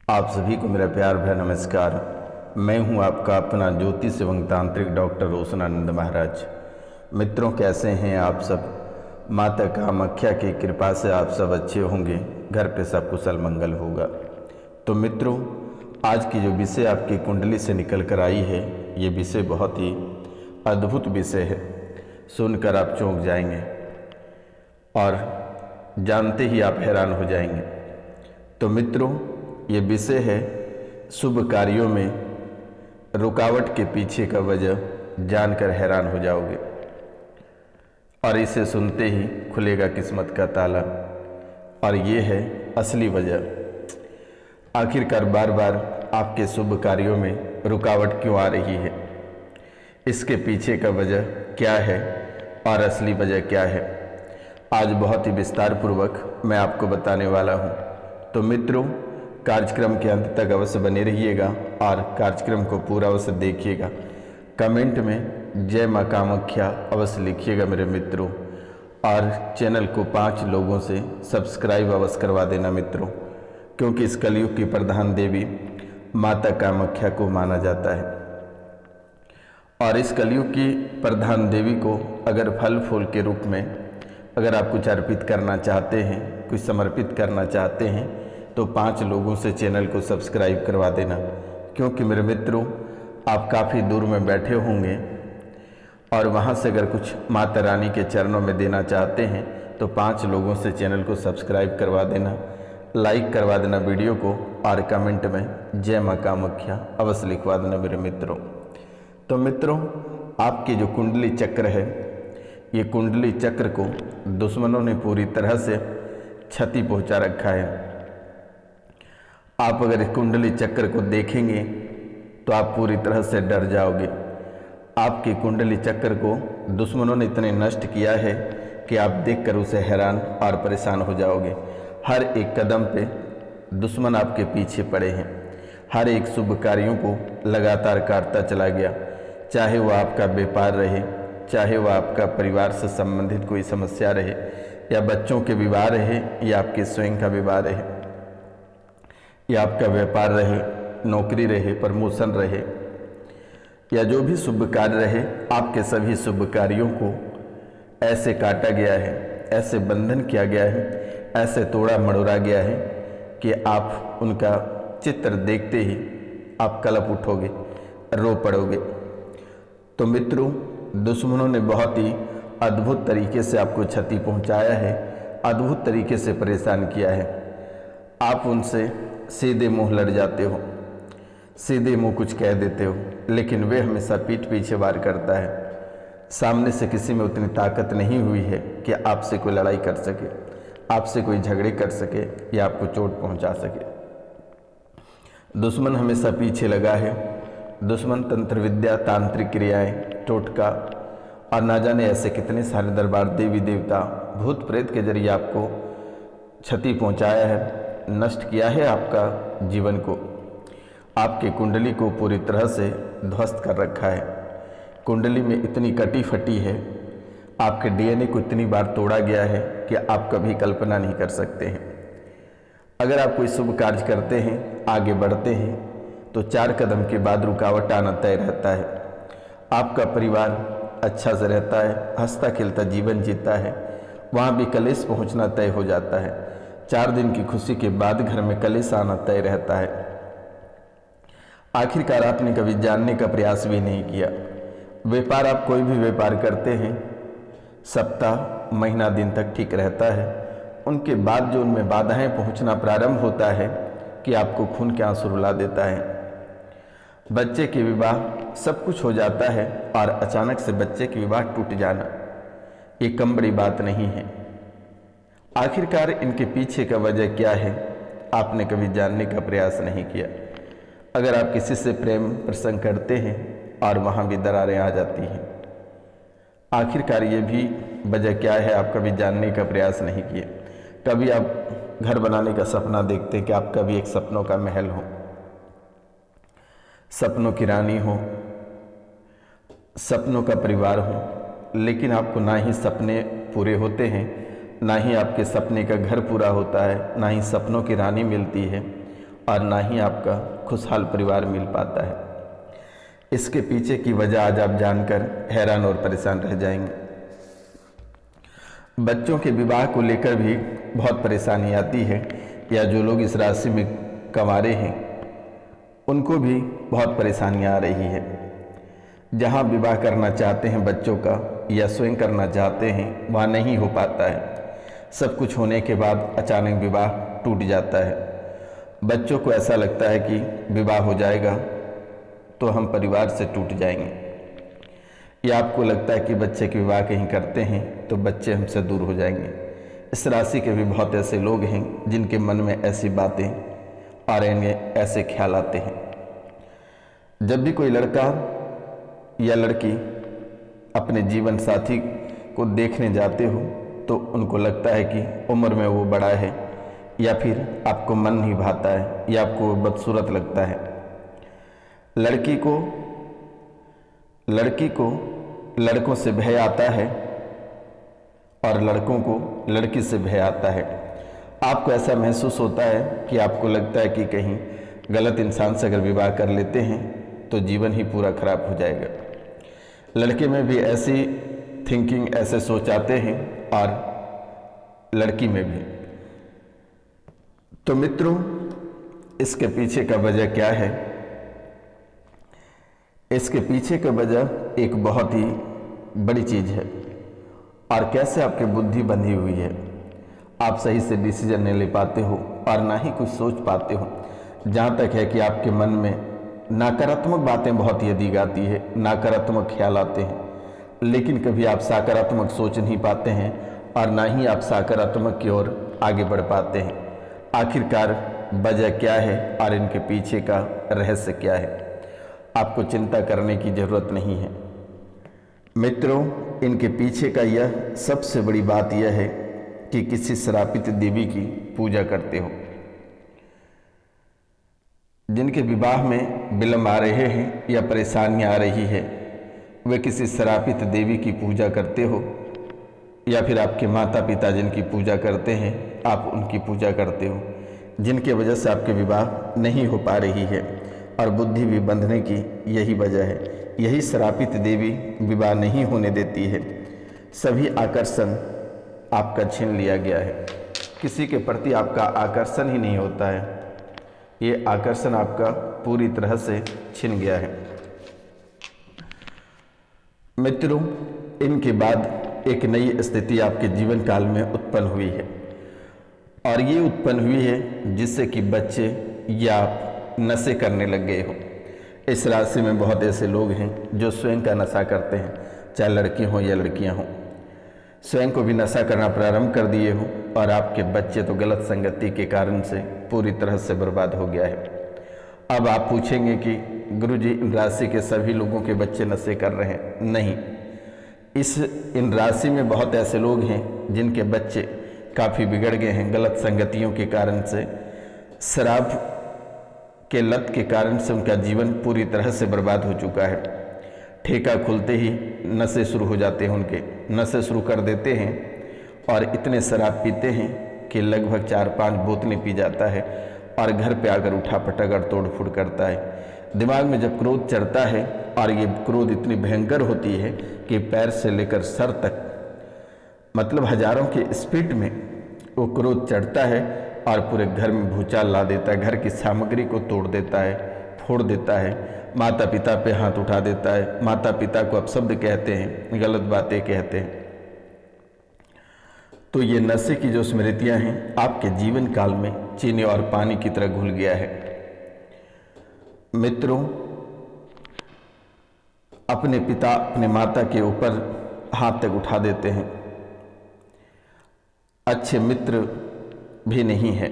आप सभी को मेरा प्यार भरा नमस्कार। मैं हूं आपका अपना ज्योतिष एवं तांत्रिक डॉक्टर रोशनानंद महाराज। मित्रों, कैसे हैं आप सब? माता कामाख्या की कृपा से आप सब अच्छे होंगे, घर पे सब कुशल मंगल होगा। तो मित्रों, आज की जो विषय आपकी कुंडली से निकल कर आई है, ये विषय बहुत ही अद्भुत विषय है। सुनकर आप चौंक जाएंगे और जानते ही आप हैरान हो जाएंगे। तो मित्रों, ये विषय है शुभ कार्यों में रुकावट के पीछे का वजह, जानकर हैरान हो जाओगे और इसे सुनते ही खुलेगा किस्मत का ताला। और ये है असली वजह। आखिरकार बार बार आपके शुभ कार्यों में रुकावट क्यों आ रही है, इसके पीछे का वजह क्या है और असली वजह क्या है, आज बहुत ही विस्तार पूर्वक मैं आपको बताने वाला हूँ। तो मित्रों, कार्यक्रम के अंत तक अवश्य बने रहिएगा और कार्यक्रम को पूरा अवश्य देखिएगा। कमेंट में जय माँ कामाख्या अवश्य लिखिएगा मेरे मित्रों, और चैनल को 5 लोगों से सब्सक्राइब अवश्य करवा देना मित्रों, क्योंकि इस कलयुग की प्रधान देवी माता कामाख्या को माना जाता है। और इस कलयुग की प्रधान देवी को अगर फल फूल के रूप में अगर आप कुछ अर्पित करना चाहते हैं, कुछ समर्पित करना चाहते हैं, तो 5 लोगों से चैनल को सब्सक्राइब करवा देना, क्योंकि मेरे मित्रों आप काफ़ी दूर में बैठे होंगे और वहाँ से अगर कुछ माता रानी के चरणों में देना चाहते हैं तो 5 लोगों से चैनल को सब्सक्राइब करवा देना, लाइक करवा देना वीडियो को, और कमेंट में जय माँ कामाख्या अवश्य लिखवा देना मेरे मित्रों। तो मित्रों, आपकी जो कुंडली चक्र है, ये कुंडली चक्र को दुश्मनों ने पूरी तरह से क्षति पहुँचा रखा है। आप अगर इस कुंडली चक्र को देखेंगे तो आप पूरी तरह से डर जाओगे। आपकी कुंडली चक्र को दुश्मनों ने इतने नष्ट किया है कि आप देखकर उसे हैरान और परेशान हो जाओगे। हर एक कदम पे दुश्मन आपके पीछे पड़े हैं, हर एक शुभ कार्यों को लगातार काटता चला गया, चाहे वह आपका व्यापार रहे, चाहे वह आपका परिवार से संबंधित कोई समस्या रहे, या बच्चों के विवाह रहे, या आपके स्वयं का विवाह रहे, या आपका व्यापार रहे, नौकरी रहे, प्रमोशन रहे, या जो भी शुभ कार्य रहे, आपके सभी शुभ कार्यों को ऐसे काटा गया है, ऐसे बंधन किया गया है, ऐसे तोड़ा मड़ोड़ा गया है कि आप उनका चित्र देखते ही आप कलप उठोगे, रो पड़ोगे। तो मित्रों, दुश्मनों ने बहुत ही अद्भुत तरीके से आपको क्षति पहुंचाया है, अद्भुत तरीके से परेशान किया है। आप उनसे सीधे मुंह लड़ जाते हो, सीधे मुंह कुछ कह देते हो, लेकिन वे हमेशा पीठ पीछे वार करता है। सामने से किसी में उतनी ताकत नहीं हुई है कि आपसे कोई लड़ाई कर सके, आपसे कोई झगड़े कर सके या आपको चोट पहुंचा सके। दुश्मन हमेशा पीछे लगा है। दुश्मन तंत्र विद्या, तांत्रिक क्रियाएं, टोटका और ना जाने ऐसे कितने सारे दरबार, देवी देवता, भूत प्रेत के जरिए आपको क्षति पहुंचाया है, नष्ट किया है आपका जीवन को, आपके कुंडली को पूरी तरह से ध्वस्त कर रखा है। कुंडली में इतनी कटी फटी है, आपके डीएनए को इतनी बार तोड़ा गया है कि आप कभी कल्पना नहीं कर सकते हैं। अगर आप कोई शुभ कार्य करते हैं, आगे बढ़ते हैं, तो 4 कदम के बाद रुकावट आना तय रहता है। आपका परिवार अच्छा से रहता है, हंसता खेलता जीवन जीता है, वहाँ भी कलेश पहुँचना तय हो जाता है। 4 दिन की खुशी के बाद घर में कलेश आना तय रहता है। आखिरकार आपने कभी जानने का प्रयास भी नहीं किया। व्यापार, आप कोई भी व्यापार करते हैं, सप्ताह, महीना, दिन तक ठीक रहता है। उनके बाद जो उनमें बाधाएं पहुंचना प्रारंभ होता है कि आपको खून के आंसू रुला देता है। बच्चे के विवाह, सब कुछ हो जाता है और अचानक से बच्चे के विवाह टूट जाना, ये कम बड़ी बात नहीं है। आखिरकार इनके पीछे का वजह क्या है, आपने कभी जानने का प्रयास नहीं किया। अगर आप किसी से प्रेम प्रसंग करते हैं और वहाँ भी दरारें आ जाती हैं, आखिरकार ये भी वजह क्या है, आप कभी जानने का प्रयास नहीं किए। कभी आप घर बनाने का सपना देखते हैं कि आपका भी एक सपनों का महल हो, सपनों की रानी हो, सपनों का परिवार हो, लेकिन आपको ना ही सपने पूरे होते हैं, ना ही आपके सपने का घर पूरा होता है, ना ही सपनों की रानी मिलती है, और ना ही आपका खुशहाल परिवार मिल पाता है। इसके पीछे की वजह आज आप जानकर हैरान और परेशान रह जाएंगे। बच्चों के विवाह को लेकर भी बहुत परेशानी आती है, या जो लोग इस राशि में कंवारे हैं उनको भी बहुत परेशानियां आ रही है। जहां विवाह करना चाहते हैं बच्चों का या स्वयं करना चाहते हैं वहाँ नहीं हो पाता है। सब कुछ होने के बाद अचानक विवाह टूट जाता है। बच्चों को ऐसा लगता है कि विवाह हो जाएगा तो हम परिवार से टूट जाएंगे, या आपको लगता है कि बच्चे के विवाह कहीं करते हैं तो बच्चे हमसे दूर हो जाएंगे। इस राशि के भी बहुत ऐसे लोग हैं जिनके मन में ऐसी बातें और इन्हें ऐसे ख्याल आते हैं। जब भी कोई लड़का या लड़की अपने जीवन साथी को देखने जाते हो तो उनको लगता है कि उम्र में वो बड़ा है, या फिर आपको मन नहीं भाता है, या आपको वो बदसूरत लगता है। लड़की को लड़कों से भय आता है और लड़कों को लड़की से भय आता है। आपको ऐसा महसूस होता है कि आपको लगता है कि कहीं गलत इंसान से अगर विवाह कर लेते हैं तो जीवन ही पूरा खराब हो जाएगा। लड़के में भी ऐसी थिंकिंग, ऐसे सोच आते हैं और लड़की में भी। तो मित्रों, इसके पीछे का वजह क्या है? इसके पीछे का वजह एक बहुत ही बड़ी चीज है, और कैसे आपकी बुद्धि बंधी हुई है। आप सही से डिसीजन नहीं ले पाते हो और ना ही कुछ सोच पाते हो। जहाँ तक है कि आपके मन में नकारात्मक बातें बहुत ही अधिक आती है, नकारात्मक ख्याल आते हैं, लेकिन कभी आप सकारात्मक सोच नहीं पाते हैं और ना ही आप सकारात्मक की ओर आगे बढ़ पाते हैं। आखिरकार वजह क्या है और इनके पीछे का रहस्य क्या है? आपको चिंता करने की जरूरत नहीं है मित्रों। इनके पीछे का यह सबसे बड़ी बात यह है कि किसी श्रापित देवी की पूजा करते हो। जिनके विवाह में विलंब आ रहे हैं या परेशानियां आ रही है, वे किसी श्रापित देवी की पूजा करते हो, या फिर आपके माता पिता जिनकी पूजा करते हैं आप उनकी पूजा करते हो, जिनके वजह से आपके विवाह नहीं हो पा रही है और बुद्धि भी बंधने की यही वजह है। यही श्रापित देवी विवाह नहीं होने देती है। सभी आकर्षण आपका छीन लिया गया है। किसी के प्रति आपका आकर्षण ही नहीं होता है। ये आकर्षण आपका पूरी तरह से छिन गया है। मित्रों, इनके बाद एक नई स्थिति आपके जीवन काल में उत्पन्न हुई है, और ये उत्पन्न हुई है जिससे कि बच्चे या आप नशे करने लग गए हो। इस राशि में बहुत ऐसे लोग हैं जो स्वयं का नशा करते हैं, चाहे लड़की हो या लड़कियां हों। स्वयं को भी नशा करना प्रारंभ कर दिए हो, और आपके बच्चे तो गलत संगति के कारण से पूरी तरह से बर्बाद हो गया है। अब आप पूछेंगे कि गुरुजी, इन राशि के सभी लोगों के बच्चे नशे कर रहे हैं? नहीं, इन राशि में बहुत ऐसे लोग हैं जिनके बच्चे काफ़ी बिगड़ गए हैं गलत संगतियों के कारण से। शराब के लत के कारण से उनका जीवन पूरी तरह से बर्बाद हो चुका है। ठेका खुलते ही नशे शुरू हो जाते हैं, उनके नशे शुरू कर देते हैं और इतने शराब पीते हैं कि लगभग 4-5 बोतलें पी जाता है और घर पे आकर उठा पटक और तोड़ फोड़ करता है। दिमाग में जब क्रोध चढ़ता है, और ये क्रोध इतनी भयंकर होती है कि पैर से लेकर सर तक, मतलब हजारों की स्पीड में वो क्रोध चढ़ता है और पूरे घर में भूचाल ला देता है। घर की सामग्री को तोड़ देता है, फोड़ देता है, माता पिता पे हाथ उठा देता है, माता पिता को अपशब्द कहते हैं, गलत बातें कहते हैं। तो ये नशे की जो स्मृतियां हैं आपके जीवन काल में चीनी और पानी की तरह घुल गया है। मित्रों, अपने पिता अपने माता के ऊपर हाथ तक उठा देते हैं। अच्छे मित्र भी नहीं है।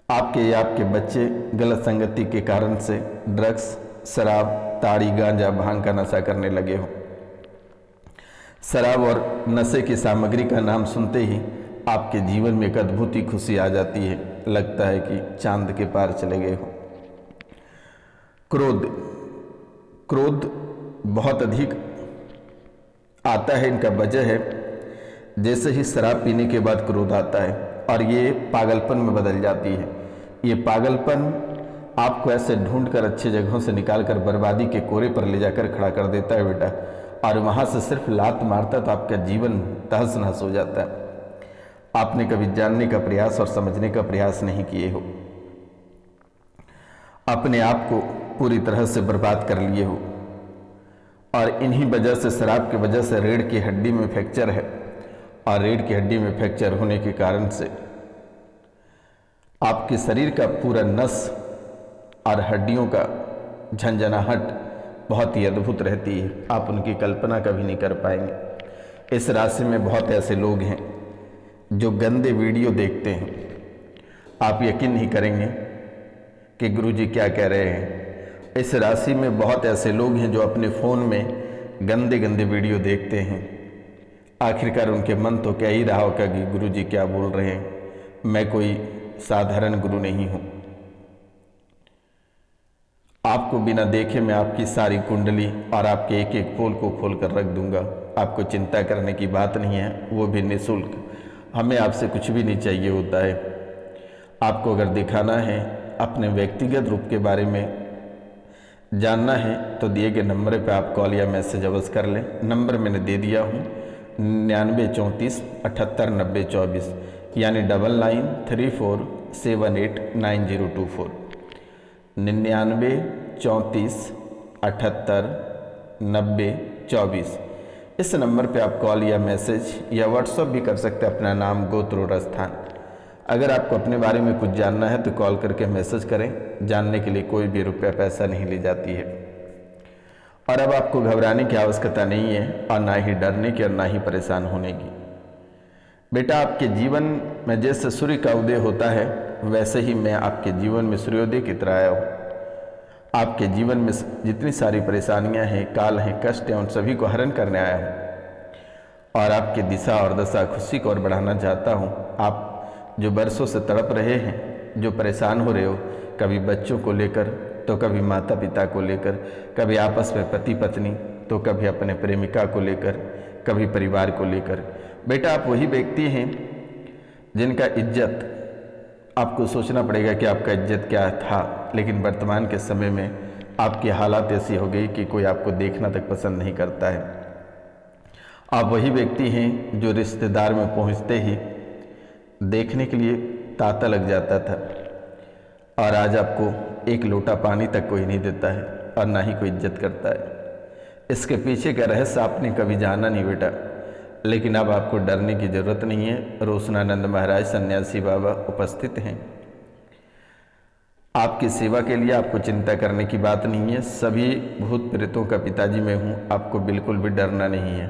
आपके या आपके बच्चे गलत संगति के कारण से ड्रग्स, शराब, ताड़ी, गांजा, भांग का नशा करने लगे हो। शराब और नशे की सामग्री का नाम सुनते ही आपके जीवन में एक अद्भुत ही खुशी आ जाती है। लगता है कि चांद के पार चले गए हो। क्रोध बहुत अधिक आता है। इनका वजह है, जैसे ही शराब पीने के बाद क्रोध आता है और ये पागलपन में बदल जाती है। ये पागलपन आपको ऐसे ढूंढ कर अच्छी जगहों से निकाल कर बर्बादी के कोरे पर ले जाकर खड़ा कर देता है बेटा, और वहाँ से सिर्फ लात मारता तो आपका जीवन तहस नहस हो जाता है। आपने कभी जानने का प्रयास और समझने का प्रयास नहीं किए हो, अपने आप को पूरी तरह से बर्बाद कर लिए हो, और इन्हीं वजह से, शराब की वजह से रीढ़ की हड्डी में फ्रैक्चर है, और रीढ़ की हड्डी में फ्रैक्चर होने के कारण से आपके शरीर का पूरा नस और हड्डियों का झंझनाहट बहुत ही अद्भुत रहती है, आप उनकी कल्पना कभी नहीं कर पाएंगे। इस राशि में बहुत ऐसे लोग हैं जो गंदे वीडियो देखते हैं, आप यकीन नहीं करेंगे कि गुरुजी क्या कह रहे हैं। इस राशि में बहुत ऐसे लोग हैं जो अपने फ़ोन में गंदे गंदे वीडियो देखते हैं। आखिरकार उनके मन तो कह ही रहा होगा कि गुरुजी क्या बोल रहे हैं, मैं कोई साधारण गुरु नहीं हूँ। आपको बिना देखे मैं आपकी सारी कुंडली और आपके एक एक पोल को खोल कर रख दूंगा। आपको चिंता करने की बात नहीं है, वो भी निःशुल्क। हमें आपसे कुछ भी नहीं चाहिए होता है। आपको अगर दिखाना है, अपने व्यक्तिगत रूप के बारे में जानना है, तो दिए गए नंबर पे आप कॉल या मैसेज अवश्य कर लें। नंबर मैंने दे दिया हूँ 9934 78 90 24, यानी 9934789024, 9934 78 90 24। इस नंबर पे आप कॉल या मैसेज या व्हाट्सएप भी कर सकते हैं, अपना नाम, गोत्र और स्थान। अगर आपको अपने बारे में कुछ जानना है तो कॉल करके मैसेज करें। जानने के लिए कोई भी रुपया पैसा नहीं ली जाती है। और अब आपको घबराने की आवश्यकता नहीं है, और ना ही डरने की और ना ही परेशान होने की। बेटा, आपके जीवन में जैसे सूर्य का उदय होता है, वैसे ही मैं आपके जीवन में सूर्योदय की तरह आया हूँ। आपके जीवन में जितनी सारी परेशानियां हैं, काल हैं, कष्ट हैं, उन सभी को हरण करने आया हूँ, और आपकी दिशा और दशा खुशी को और बढ़ाना चाहता हूँ। आप जो बरसों से तड़प रहे हैं, जो परेशान हो रहे हो, कभी बच्चों को लेकर तो कभी माता पिता को लेकर, कभी आपस में पति पत्नी तो कभी अपने प्रेमिका को लेकर, कभी परिवार को लेकर। बेटा, आप वही व्यक्ति हैं जिनका इज्जत, आपको सोचना पड़ेगा कि आपका इज्जत क्या था, लेकिन वर्तमान के समय में आपकी हालात ऐसी हो गई कि कोई आपको देखना तक पसंद नहीं करता है। आप वही व्यक्ति हैं जो रिश्तेदार में पहुंचते ही देखने के लिए तांता लग जाता था, और आज आपको एक लोटा पानी तक कोई नहीं देता है, और ना ही कोई इज्जत करता है। इसके पीछे का रहस्य आपने कभी जाना नहीं बेटा, लेकिन अब आपको डरने की जरूरत नहीं है। रोशनानंद महाराज सन्यासी बाबा उपस्थित हैं। आपकी सेवा के लिए आपको चिंता करने की बात नहीं है। सभी भूत प्रेतों का पिताजी मैं हूँ, आपको बिल्कुल भी डरना नहीं है,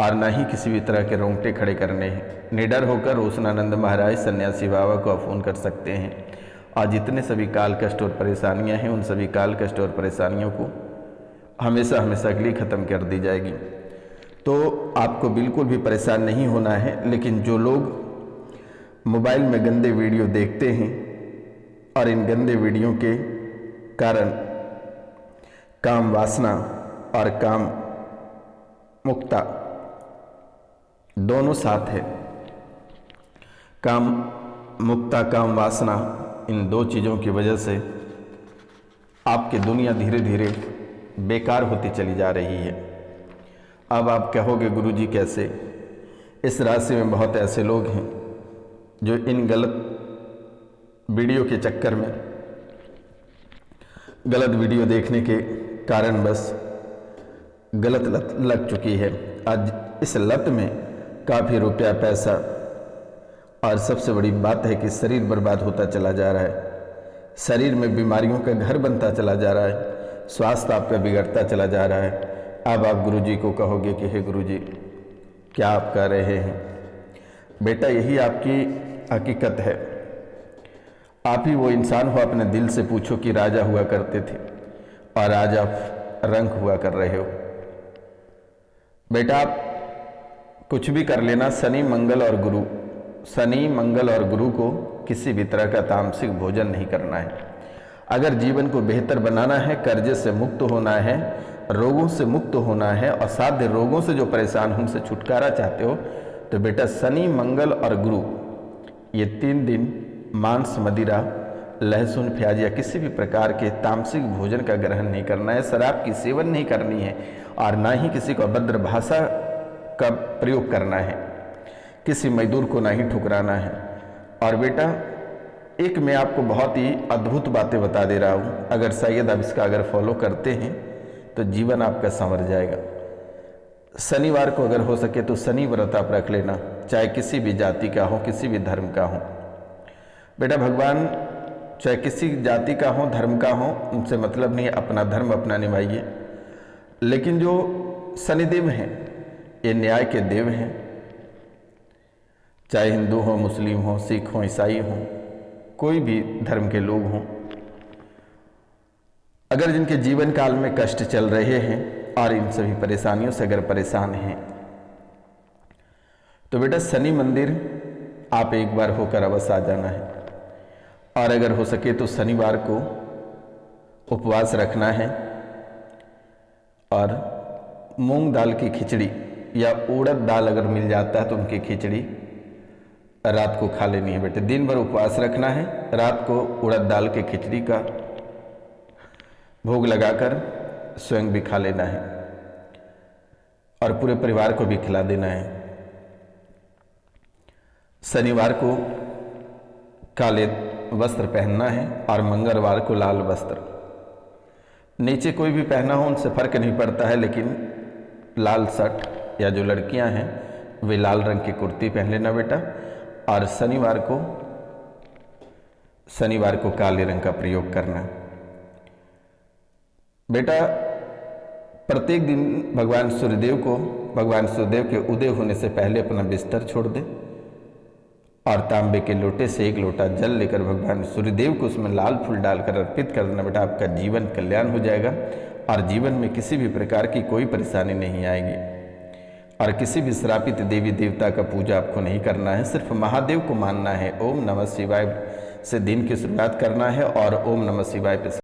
और ना ही किसी भी तरह के रोंगटे खड़े करने हैं। निडर होकर रोशनानंद महाराज सन्यासी बाबा को आप फोन कर सकते हैं, और जितने सभी काल कष्ट और परेशानियां हैं, उन सभी काल कष्ट और परेशानियों को हमेशा हमेशा के लिए ख़त्म कर दी जाएगी। तो आपको बिल्कुल भी परेशान नहीं होना है। लेकिन जो लोग मोबाइल में गंदे वीडियो देखते हैं, और इन गंदे वीडियो के कारण काम वासना और काम मुक्ता दोनों साथ है। काम मुक्ता, काम वासना, इन दो चीज़ों की वजह से आपकी दुनिया धीरे धीरे बेकार होती चली जा रही है। अब आप कहोगे गुरुजी कैसे? इस राशि में बहुत ऐसे लोग हैं जो इन गलत वीडियो के चक्कर में, गलत वीडियो देखने के कारण बस गलत लत लग चुकी है। आज इस लत में काफ़ी रुपया, पैसा, और सबसे बड़ी बात है कि शरीर बर्बाद होता चला जा रहा है। शरीर में बीमारियों का घर बनता चला जा रहा है, स्वास्थ्य आपका बिगड़ता चला जा रहा है। अब आप गुरुजी को कहोगे कि हे गुरुजी, क्या आप कह रहे हैं? बेटा, यही आपकी हकीकत है। आप ही वो इंसान हो, अपने दिल से पूछो कि राजा हुआ करते थे और आज आप रंक हुआ कर रहे हो। बेटा, आप कुछ भी कर लेना, शनि मंगल और गुरु, शनि मंगल और गुरु को किसी भी तरह का तामसिक भोजन नहीं करना है। अगर जीवन को बेहतर बनाना है, कर्जे से मुक्त होना है, रोगों से मुक्त होना है, असाध्य रोगों से जो परेशान हो उनसे छुटकारा चाहते हो, तो बेटा शनि मंगल और गुरु ये 3 दिन मांस, मदिरा, लहसुन, प्याज या किसी भी प्रकार के तामसिक भोजन का ग्रहण नहीं करना है, शराब की सेवन नहीं करनी है और ना ही किसी को अभद्र भाषा का प्रयोग करना है, किसी मजदूर को ना ही ठुकराना है। और बेटा एक मैं आपको बहुत ही अद्भुत बातें बता दे रहा हूँ, अगर शायद आप इसका अगर फॉलो करते हैं तो जीवन आपका संवर जाएगा। शनिवार को अगर हो सके तो शनि व्रत आप रख लेना, चाहे किसी भी जाति का हो, किसी भी धर्म का हो। बेटा भगवान चाहे किसी जाति का हो, धर्म का हो, उनसे मतलब नहीं है, अपना धर्म अपना निभाइए। लेकिन जो शनिदेव हैं ये न्याय के देव हैं, चाहे हिंदू हो, मुस्लिम हो, सिख हो, ईसाई हो, कोई भी धर्म के लोग हों, अगर जिनके जीवन काल में कष्ट चल रहे हैं और इन सभी परेशानियों से अगर परेशान हैं तो बेटा शनि मंदिर आप एक बार होकर अवश्य आ जाना है। और अगर हो सके तो शनिवार को उपवास रखना है और मूंग दाल की खिचड़ी या उड़द दाल अगर मिल जाता है तो उनकी खिचड़ी रात को खा लेनी है। बेटे दिन भर उपवास रखना है, रात को उड़द दाल की खिचड़ी का भोग लगाकर स्वयं भी खा लेना है और पूरे परिवार को भी खिला देना है। शनिवार को काले वस्त्र पहनना है और मंगलवार को लाल वस्त्र, नीचे कोई भी पहना हो उनसे फर्क नहीं पड़ता है, लेकिन लाल शर्ट या जो लड़कियां हैं वे लाल रंग की कुर्ती पहन लेना बेटा। और शनिवार को काले रंग का प्रयोग करना बेटा। प्रत्येक दिन भगवान सूर्यदेव के उदय होने से पहले अपना बिस्तर छोड़ दे और तांबे के लोटे से 1 लोटा जल लेकर भगवान सूर्यदेव को उसमें लाल फूल डालकर अर्पित कर देना बेटा। आपका जीवन कल्याण हो जाएगा और जीवन में किसी भी प्रकार की कोई परेशानी नहीं आएगी। और किसी भी श्रापित देवी देवता का पूजा आपको नहीं करना है, सिर्फ महादेव को मानना है। ओम नमः शिवाय से दिन की शुरुआत करना है और ओम नमः शिवाय पे